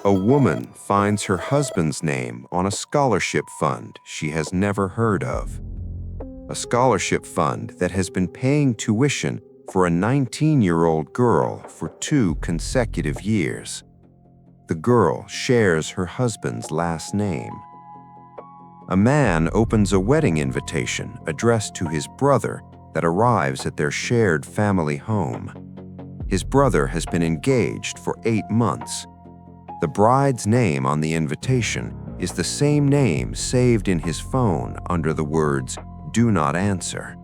A woman finds her husband's name on a scholarship fund she has never heard of. A scholarship fund that has been paying tuition for a 19-year-old girl for 2 consecutive years. The girl shares her husband's last name. A man opens a wedding invitation addressed to his brother that arrives at their shared family home. His brother has been engaged for 8 months. The bride's name on the invitation is the same name saved in his phone under the words, "Do not answer."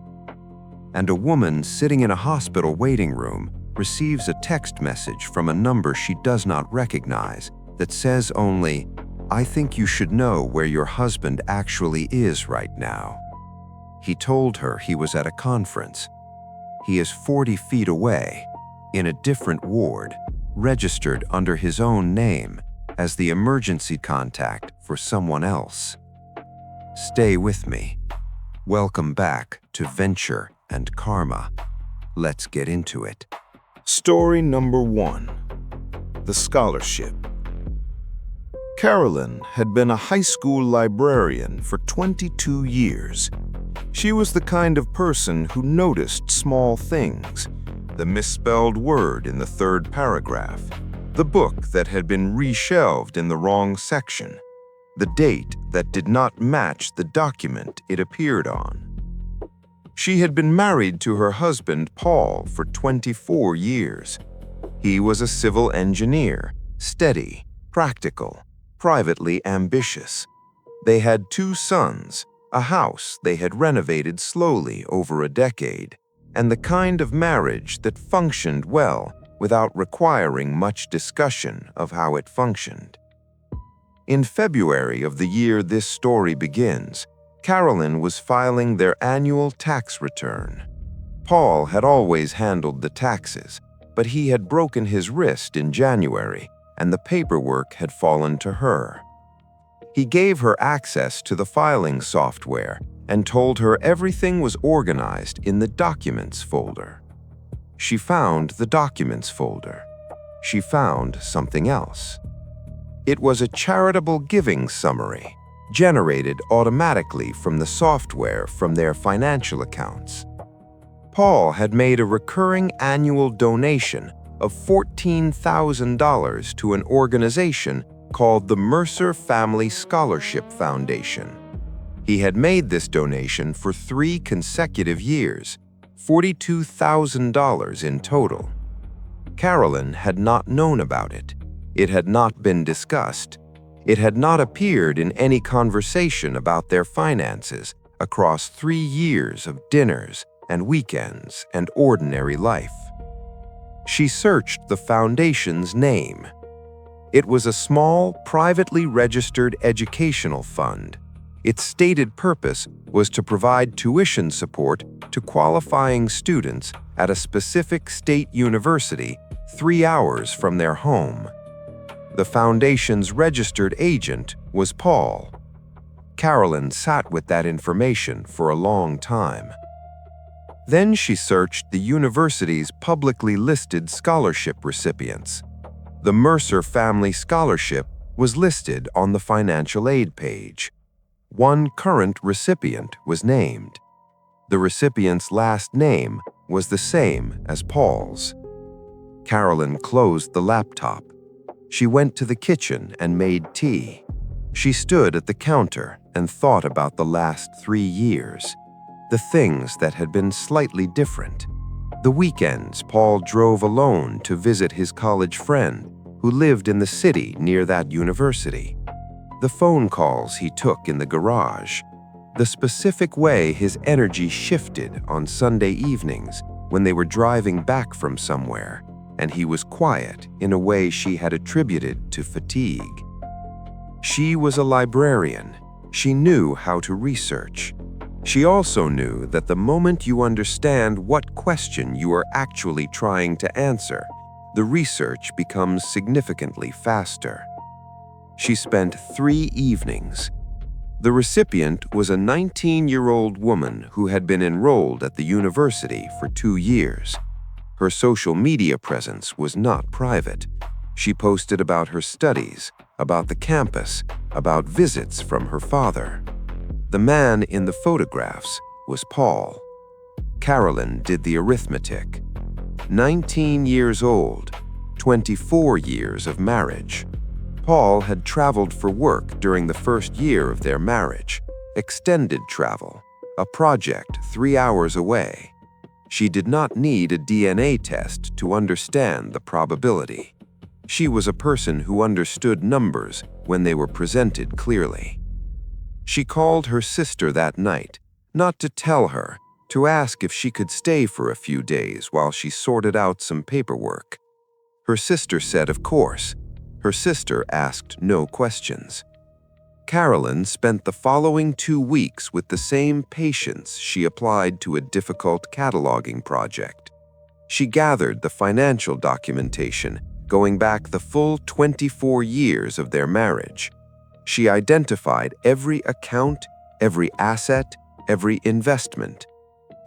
And a woman sitting in a hospital waiting room receives a text message from a number she does not recognize that says only, "I think you should know where your husband actually is right now." He told her he was at a conference. He is 40 feet away, in a different ward, registered under his own name as the emergency contact for someone else. Stay with me. Welcome back to Venture and Karma. Let's get into it. Story number 1. The Scholarship. Carolyn had been a high school librarian for 22 years. She was the kind of person who noticed small things: the misspelled word in the 3rd paragraph, the book that had been reshelved in the wrong section, the date that did not match the document it appeared on. She had been married to her husband, Paul, for 24 years. He was a civil engineer, steady, practical, privately ambitious. They had 2 sons, a house they had renovated slowly over a decade, and the kind of marriage that functioned well without requiring much discussion of how it functioned. In February of the year this story begins, Carolyn was filing their annual tax return. Paul had always handled the taxes, but he had broken his wrist in January, and the paperwork had fallen to her. He gave her access to the filing software and told her everything was organized in the Documents folder. She found the Documents folder. She found something else. It was a charitable giving summary, generated automatically from the software from their financial accounts. Paul had made a recurring annual donation of $14,000 to an organization called the Mercer Family Scholarship Foundation. He had made this donation for 3 consecutive years, $42,000 in total. Carolyn had not known about it. It had not been discussed. It had not appeared in any conversation about their finances across 3 years of dinners and weekends and ordinary life. She searched the foundation's name. It was a small, privately registered educational fund. Its stated purpose was to provide tuition support to qualifying students at a specific state university 3 hours from their home. The foundation's registered agent was Paul. Carolyn sat with that information for a long time. Then she searched the university's publicly listed scholarship recipients. The Mercer Family Scholarship was listed on the financial aid page. 1 current recipient was named. The recipient's last name was the same as Paul's. Carolyn closed the laptop. She went to the kitchen and made tea. She stood at the counter and thought about the last 3 years, the things that had been slightly different. The weekends Paul drove alone to visit his college friend who lived in the city near that university. The phone calls he took in the garage. The specific way his energy shifted on Sunday evenings when they were driving back from somewhere, and he was quiet in a way she had attributed to fatigue. She was a librarian. She knew how to research. She also knew that the moment you understand what question you are actually trying to answer, the research becomes significantly faster. She spent 3 evenings. The recipient was a 19-year-old woman who had been enrolled at the university for 2 years. Her social media presence was not private. She posted about her studies, about the campus, about visits from her father. The man in the photographs was Paul. Carolyn did the arithmetic. 19 years old, 24 years of marriage. Paul had traveled for work during the first year of their marriage. Extended travel, a project 3 hours away. She did not need a DNA test to understand the probability. She was a person who understood numbers when they were presented clearly. She called her sister that night, not to tell her, to ask if she could stay for a few days while she sorted out some paperwork. Her sister said of course. Her sister asked no questions. Carolyn spent the following 2 weeks with the same patience she applied to a difficult cataloging project. She gathered the financial documentation going back the full 24 years of their marriage. She identified every account, every asset, every investment.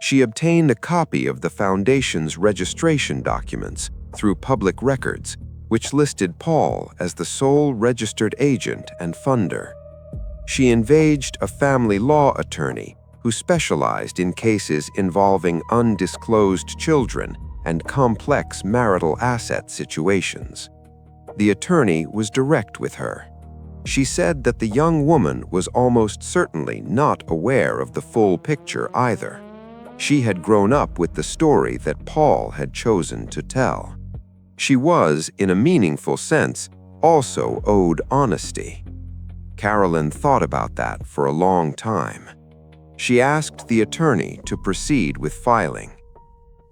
She obtained a copy of the foundation's registration documents through public records, which listed Paul as the sole registered agent and funder. She engaged a family law attorney who specialized in cases involving undisclosed children and complex marital asset situations. The attorney was direct with her. She said that the young woman was almost certainly not aware of the full picture either. She had grown up with the story that Paul had chosen to tell. She was, in a meaningful sense, also owed honesty. Carolyn thought about that for a long time. She asked the attorney to proceed with filing.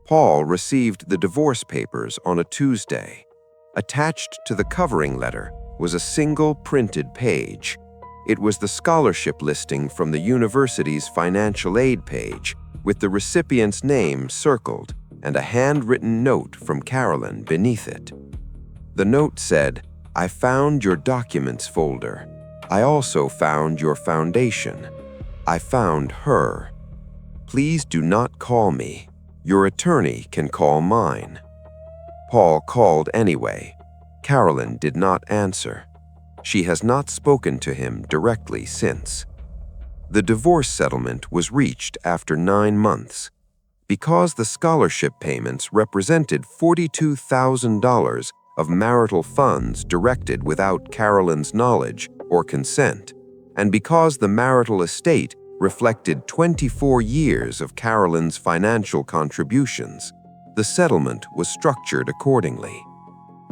Paul received the divorce papers on a Tuesday. Attached to the covering letter was a single printed page. It was the scholarship listing from the university's financial aid page, with the recipient's name circled and a handwritten note from Carolyn beneath it. The note said, "I found your documents folder. I also found your foundation. I found her. Please do not call me. Your attorney can call mine." Paul called anyway. Carolyn did not answer. She has not spoken to him directly since. The divorce settlement was reached after 9 months. Because the scholarship payments represented $42,000 of marital funds directed without Carolyn's knowledge or consent, and because the marital estate reflected 24 years of Carolyn's financial contributions, the settlement was structured accordingly.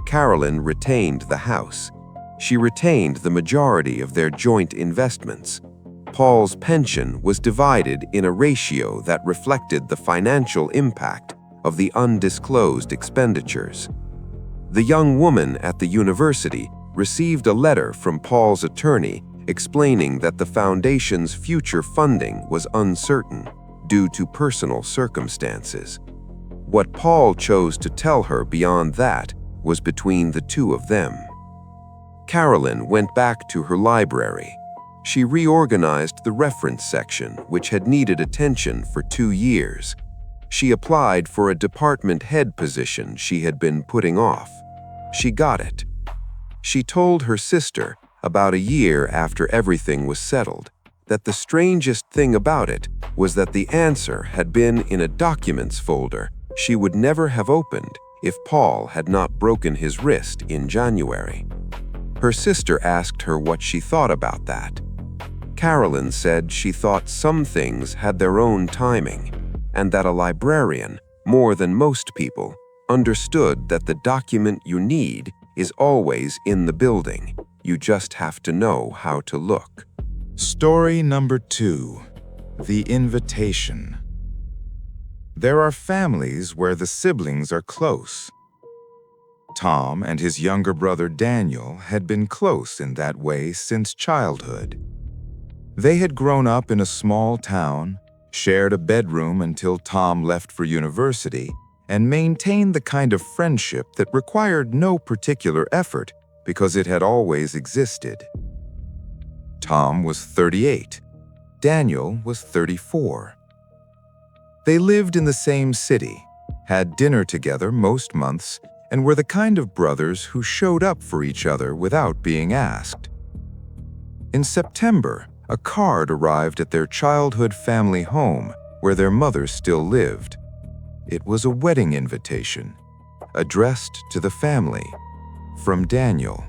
Carolyn retained the house. She retained the majority of their joint investments. Paul's pension was divided in a ratio that reflected the financial impact of the undisclosed expenditures. The young woman at the university received a letter from Paul's attorney explaining that the foundation's future funding was uncertain due to personal circumstances. What Paul chose to tell her beyond that was between the two of them. Carolyn went back to her library. She reorganized the reference section, which had needed attention for 2 years. She applied for a department head position she had been putting off. She got it. She told her sister, about a year after everything was settled, that the strangest thing about it was that the answer had been in a documents folder she would never have opened if Paul had not broken his wrist in January. Her sister asked her what she thought about that. Carolyn said she thought some things had their own timing, and that a librarian, more than most people, understood that the document you need is always in the building. You just have to know how to look. Story number 2. The Invitation. There are families where the siblings are close. Tom and his younger brother Daniel had been close in that way since childhood. They had grown up in a small town, shared a bedroom until Tom left for university, and maintained the kind of friendship that required no particular effort because it had always existed. Tom was 38. Daniel was 34. They lived in the same city, had dinner together most months, and were the kind of brothers who showed up for each other without being asked. In September, a card arrived at their childhood family home where their mother still lived. It was a wedding invitation, addressed to the family, from Daniel.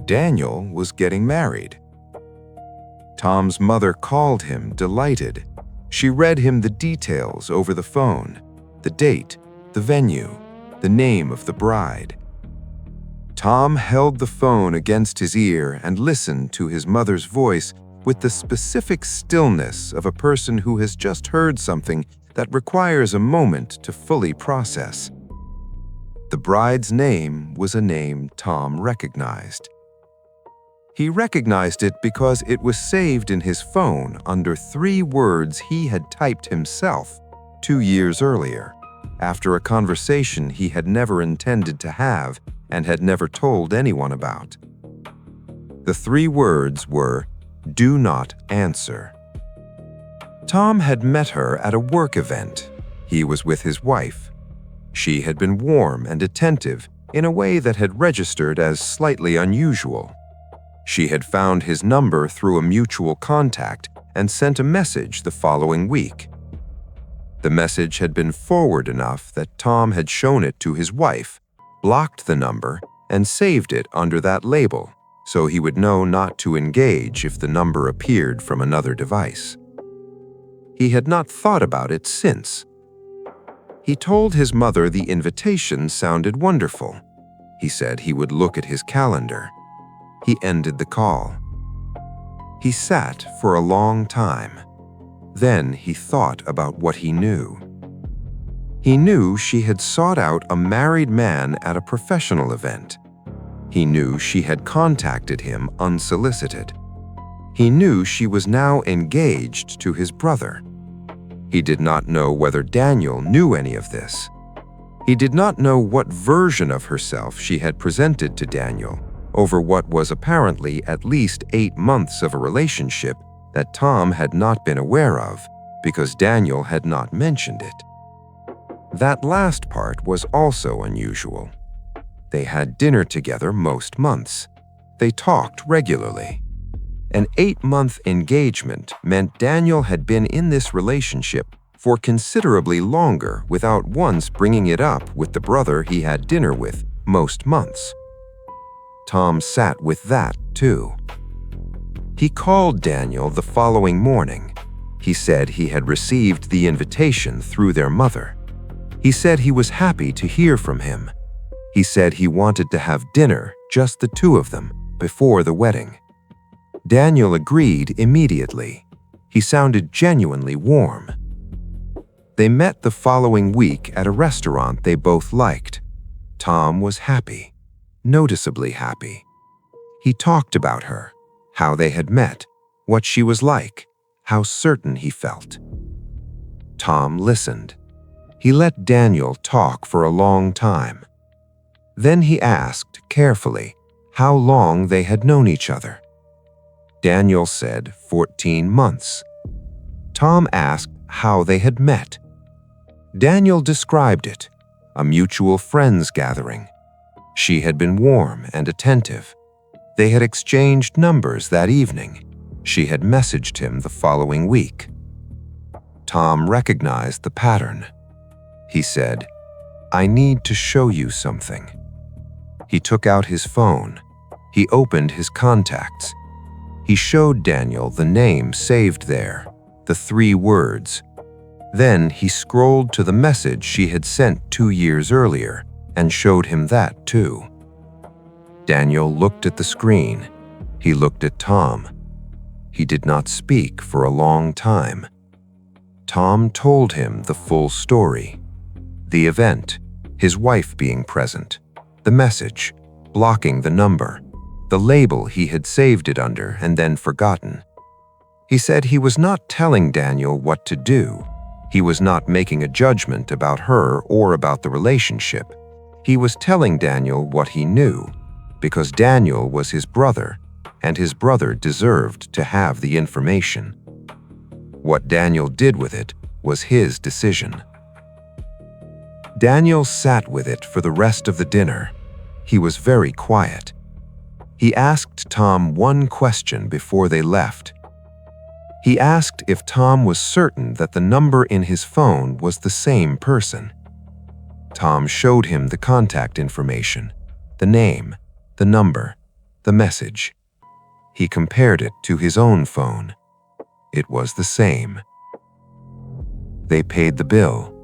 Daniel was getting married. Tom's mother called him, delighted. She read him the details over the phone, the date, the venue, the name of the bride. Tom held the phone against his ear and listened to his mother's voice with the specific stillness of a person who has just heard something that requires a moment to fully process. The bride's name was a name Tom recognized. He recognized it because it was saved in his phone under 3 words he had typed himself 2 years earlier, after a conversation he had never intended to have and had never told anyone about. The 3 words were, "Do not answer." Tom had met her at a work event. He was with his wife. She had been warm and attentive in a way that had registered as slightly unusual. She had found his number through a mutual contact and sent a message the following week. The message had been forward enough that Tom had shown it to his wife, blocked the number, and saved it under that label, so he would know not to engage if the number appeared from another device. He had not thought about it since. He told his mother the invitation sounded wonderful. He said he would look at his calendar. He ended the call. He sat for a long time. Then he thought about what he knew. He knew she had sought out a married man at a professional event. He knew she had contacted him unsolicited. He knew she was now engaged to his brother. He did not know whether Daniel knew any of this. He did not know what version of herself she had presented to Daniel over what was apparently at least 8 months of a relationship that Tom had not been aware of because Daniel had not mentioned it. That last part was also unusual. They had dinner together most months. They talked regularly. An 8-month engagement meant Daniel had been in this relationship for considerably longer without once bringing it up with the brother he had dinner with most months. Tom sat with that, too. He called Daniel the following morning. He said he had received the invitation through their mother. He said he was happy to hear from him. He said he wanted to have dinner, just the 2 of them, before the wedding. Daniel agreed immediately. He sounded genuinely warm. They met the following week at a restaurant they both liked. Tom was happy, noticeably happy. He talked about her, how they had met, what she was like, how certain he felt. Tom listened. He let Daniel talk for a long time. Then he asked carefully how long they had known each other. Daniel said 14 months. Tom asked how they had met. Daniel described it, a mutual friends gathering. She had been warm and attentive. They had exchanged numbers that evening. She had messaged him the following week. Tom recognized the pattern. He said, "I need to show you something." He took out his phone. He opened his contacts. He showed Daniel the name saved there, the 3 words. Then he scrolled to the message she had sent 2 years earlier and showed him that too. Daniel looked at the screen. He looked at Tom. He did not speak for a long time. Tom told him the full story. The event, his wife being present, the message, blocking the number, the label he had saved it under and then forgotten. He said he was not telling Daniel what to do. He was not making a judgment about her or about the relationship. He was telling Daniel what he knew, because Daniel was his brother, and his brother deserved to have the information. What Daniel did with it was his decision. Daniel sat with it for the rest of the dinner. He was very quiet. He asked Tom one question before they left. He asked if Tom was certain that the number in his phone was the same person. Tom showed him the contact information, the name, the number, the message. He compared it to his own phone. It was the same. They paid the bill.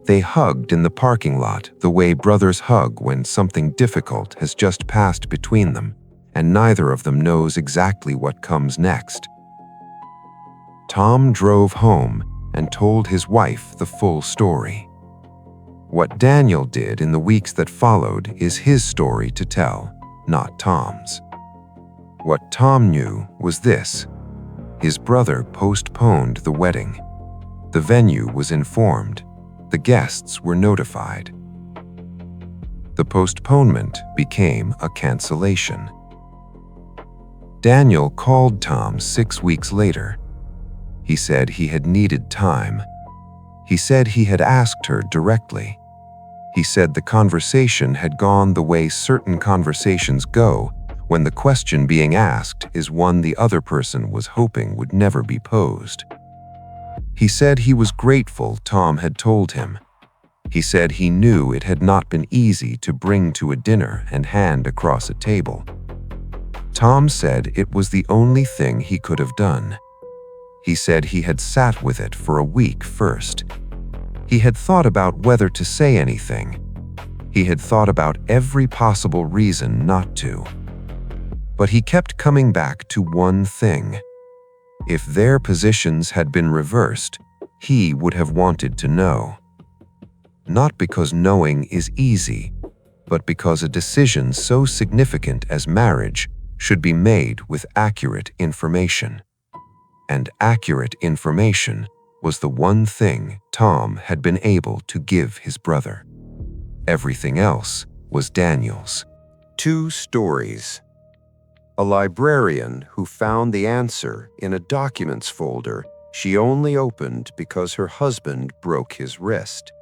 They hugged in the parking lot the way brothers hug when something difficult has just passed between them, and neither of them knows exactly what comes next. Tom drove home and told his wife the full story. What Daniel did in the weeks that followed is his story to tell, not Tom's. What Tom knew was this: his brother postponed the wedding. The venue was informed. The guests were notified. The postponement became a cancellation. Daniel called Tom 6 weeks later. He said he had needed time. He said he had asked her directly. He said the conversation had gone the way certain conversations go when the question being asked is one the other person was hoping would never be posed. He said he was grateful Tom had told him. He said he knew it had not been easy to bring to a dinner and hand across a table. Tom said it was the only thing he could have done. He said he had sat with it for a week first. He had thought about whether to say anything. He had thought about every possible reason not to. But he kept coming back to one thing. If their positions had been reversed, he would have wanted to know. Not because knowing is easy, but because a decision so significant as marriage should be made with accurate information. And accurate information was the one thing Tom had been able to give his brother. Everything else was Daniel's. 2 stories. A librarian who found the answer in a documents folder she only opened because her husband broke his wrist.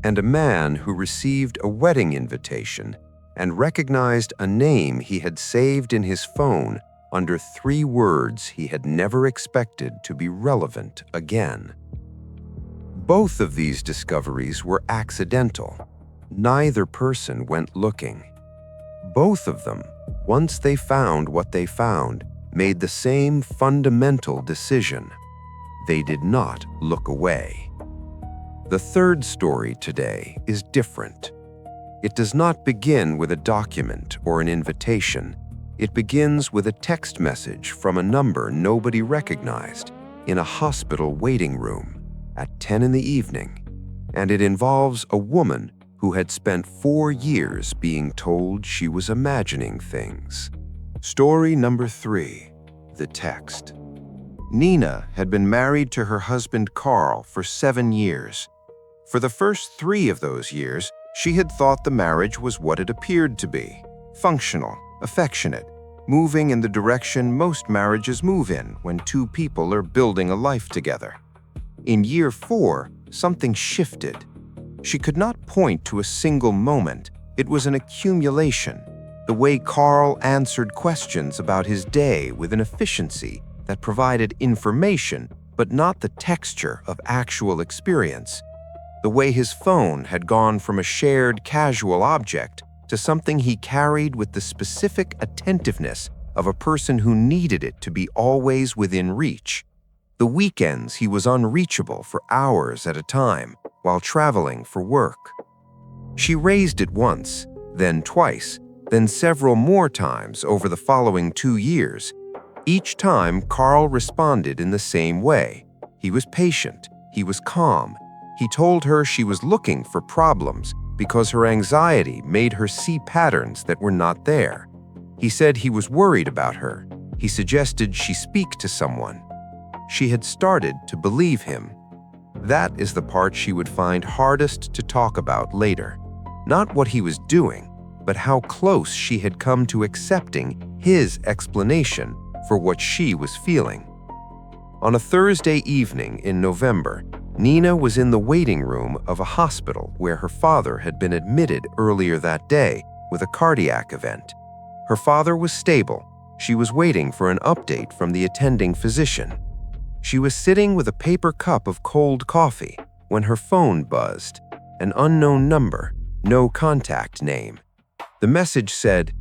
And a man who received a wedding invitation and recognized a name he had saved in his phone under 3 words he had never expected to be relevant again. Both of these discoveries were accidental. Neither person went looking. Both of them, once they found what they found, made the same fundamental decision. They did not look away. The 3rd story today is different. It does not begin with a document or an invitation. It begins with a text message from a number nobody recognized in a hospital waiting room at 10 in the evening, and it involves a woman who had spent 4 years being told she was imagining things. Story number 3, the text. Nina had been married to her husband Carl for 7 years. For the first 3 of those years, she had thought the marriage was what it appeared to be: functional, affectionate, moving in the direction most marriages move in when 2 people are building a life together. In year 4, something shifted. She could not point to a single moment. It was an accumulation. The way Carl answered questions about his day with an efficiency that provided information, but not the texture of actual experience. The way his phone had gone from a shared casual object to something he carried with the specific attentiveness of a person who needed it to be always within reach. The weekends he was unreachable for hours at a time while traveling for work. She raised it once, then twice, then several more times over the following 2 years. Each time, Carl responded in the same way. He was patient. He was calm. He told her she was looking for problems because her anxiety made her see patterns that were not there. He said he was worried about her. He suggested she speak to someone. She had started to believe him. That is the part she would find hardest to talk about later. Not what he was doing, but how close she had come to accepting his explanation for what she was feeling. On a Thursday evening in November, Nina was in the waiting room of a hospital where her father had been admitted earlier that day with a cardiac event. Her father was stable. She was waiting for an update from the attending physician. She was sitting with a paper cup of cold coffee when her phone buzzed. An unknown number, no contact name. The message said,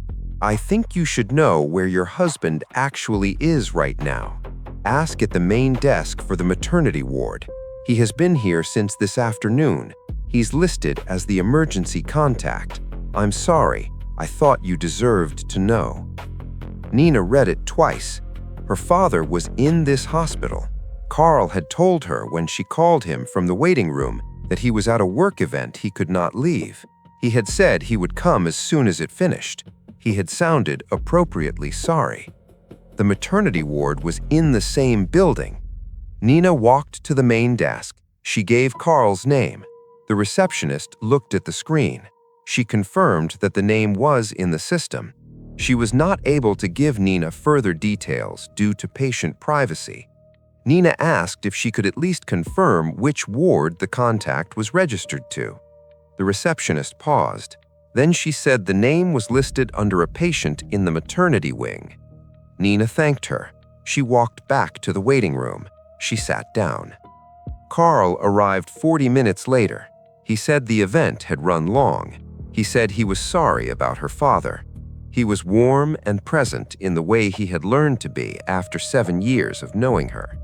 "I think you should know where your husband actually is right now. Ask at the main desk for the maternity ward. He has been here since this afternoon. He's listed as the emergency contact. I'm sorry, I thought you deserved to know." Nina read it twice. Her father was in this hospital. Carl had told her when she called him from the waiting room that he was at a work event he could not leave. He had said he would come as soon as it finished. He had sounded appropriately sorry. The maternity ward was in the same building. Nina walked to the main desk. She gave Carl's name. The receptionist looked at the screen. She confirmed that the name was in the system. She was not able to give Nina further details due to patient privacy. Nina asked if she could at least confirm which ward the contact was registered to. The receptionist paused. Then she said the name was listed under a patient in the maternity wing. Nina thanked her. She walked back to the waiting room. She sat down. Carl arrived 40 minutes later. He said the event had run long. He said he was sorry about her father. He was warm and present in the way he had learned to be after 7 years of knowing her.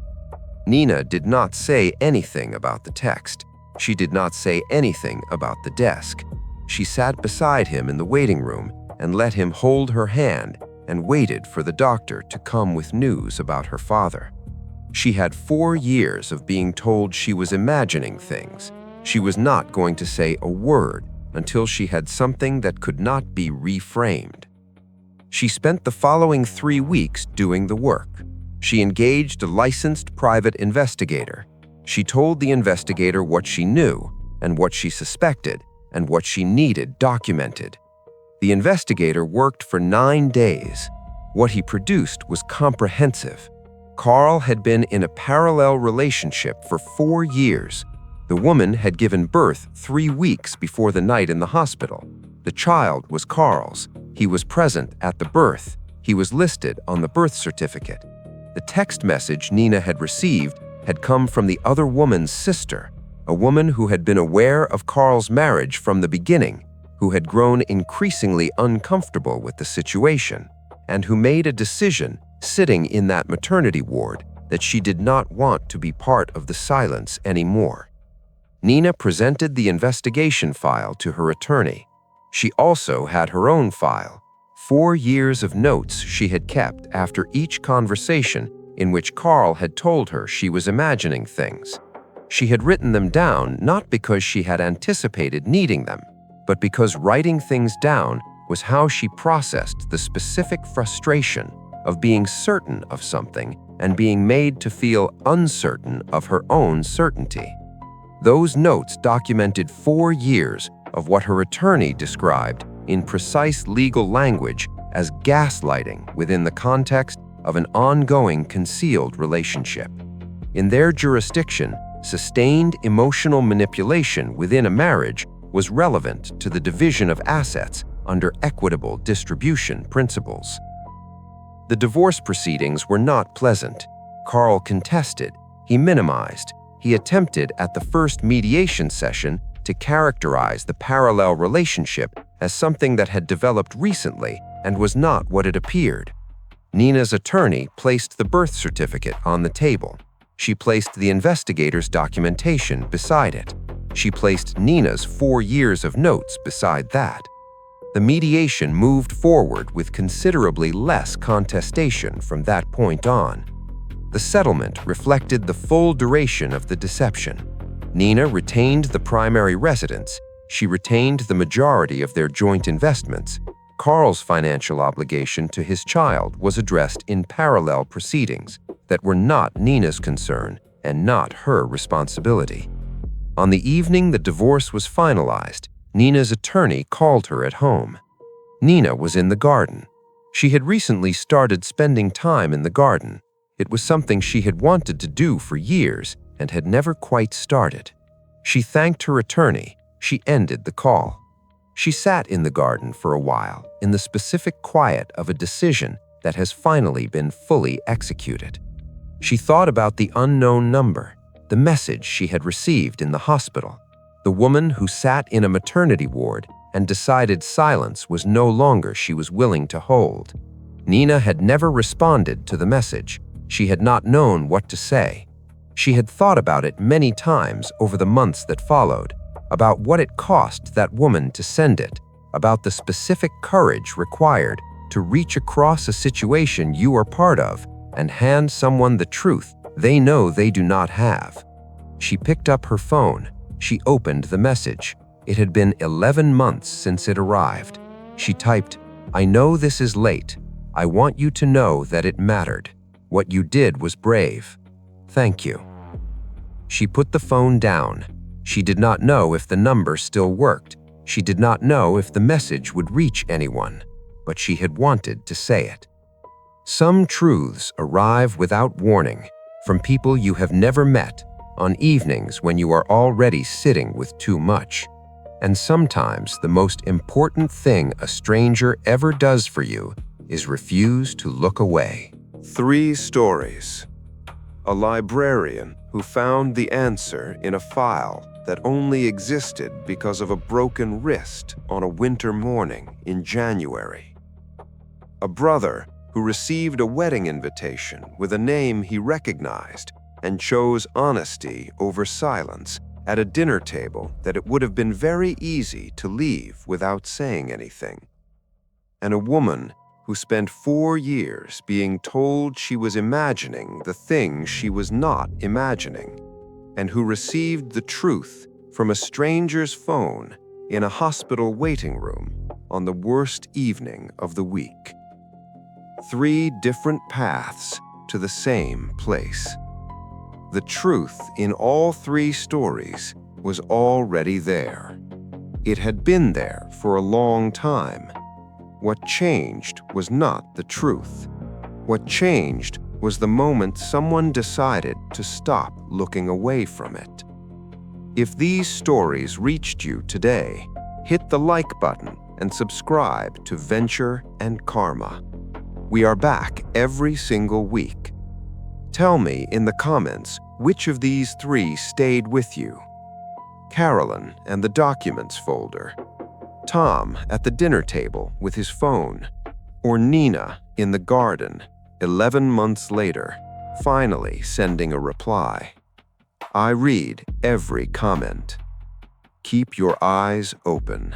Nina did not say anything about the text. She did not say anything about the desk. She sat beside him in the waiting room and let him hold her hand and waited for the doctor to come with news about her father. She had 4 years of being told she was imagining things. She was not going to say a word until she had something that could not be reframed. She spent the following 3 weeks doing the work. She engaged a licensed private investigator. She told the investigator what she knew and what she suspected and what she needed documented. The investigator worked for 9 days. What he produced was comprehensive. Carl had been in a parallel relationship for 4 years. The woman had given birth 3 weeks before the night in the hospital. The child was Carl's. He was present at the birth. He was listed on the birth certificate. The text message Nina had received had come from the other woman's sister, a woman who had been aware of Carl's marriage from the beginning, who had grown increasingly uncomfortable with the situation, and who made a decision, sitting in that maternity ward, that she did not want to be part of the silence anymore. Nina presented the investigation file to her attorney. She also had her own file, 4 years of notes she had kept after each conversation in which Carl had told her she was imagining things. She had written them down not because she had anticipated needing them, but because writing things down was how she processed the specific frustration of being certain of something and being made to feel uncertain of her own certainty. Those notes documented 4 years of what her attorney described in precise legal language as gaslighting within the context of an ongoing concealed relationship. In their jurisdiction, sustained emotional manipulation within a marriage was relevant to the division of assets under equitable distribution principles. The divorce proceedings were not pleasant. Carl contested, he minimized, he attempted at the first mediation session to characterize the parallel relationship as something that had developed recently and was not what it appeared. Nina's attorney placed the birth certificate on the table. She placed the investigator's documentation beside it. She placed Nina's 4 years of notes beside that. The mediation moved forward with considerably less contestation from that point on. The settlement reflected the full duration of the deception. Nina retained the primary residence. She retained the majority of their joint investments. Carl's financial obligation to his child was addressed in parallel proceedings that were not Nina's concern and not her responsibility. On the evening the divorce was finalized, Nina's attorney called her at home. Nina was in the garden. She had recently started spending time in the garden. It was something she had wanted to do for years, and had never quite started. She thanked her attorney. She ended the call. She sat in the garden for a while, in the specific quiet of a decision that has finally been fully executed. She thought about the unknown number, the message she had received in the hospital, the woman who sat in a maternity ward and decided silence was no longer she was willing to hold. Nina had never responded to the message. She had not known what to say. She had thought about it many times over the months that followed, about what it cost that woman to send it, about the specific courage required to reach across a situation you are part of and hand someone the truth they know they do not have. She picked up her phone. She opened the message. It had been 11 months since it arrived. She typed, "I know this is late. I want you to know that it mattered. What you did was brave. Thank you." She put the phone down. She did not know if the number still worked. She did not know if the message would reach anyone, but she had wanted to say it. Some truths arrive without warning, from people you have never met, on evenings when you are already sitting with too much. And sometimes the most important thing a stranger ever does for you is refuse to look away. 3 stories. A librarian who found the answer in a file that only existed because of a broken wrist on a winter morning in January. A brother who received a wedding invitation with a name he recognized and chose honesty over silence at a dinner table that it would have been very easy to leave without saying anything. And a woman who spent 4 years being told she was imagining the things she was not imagining, and who received the truth from a stranger's phone in a hospital waiting room on the worst evening of the week. 3 different paths to the same place. The truth in all 3 stories was already there. It had been there for a long time. What changed was not the truth. What changed was the moment someone decided to stop looking away from it. If these stories reached you today, hit the like button and subscribe to Venture and Karma. We are back every single week. Tell me in the comments which of these 3 stayed with you. Carolyn and the documents folder, Tom at the dinner table with his phone, or Nina in the garden 11 months later, finally sending a reply. I read every comment. Keep your eyes open.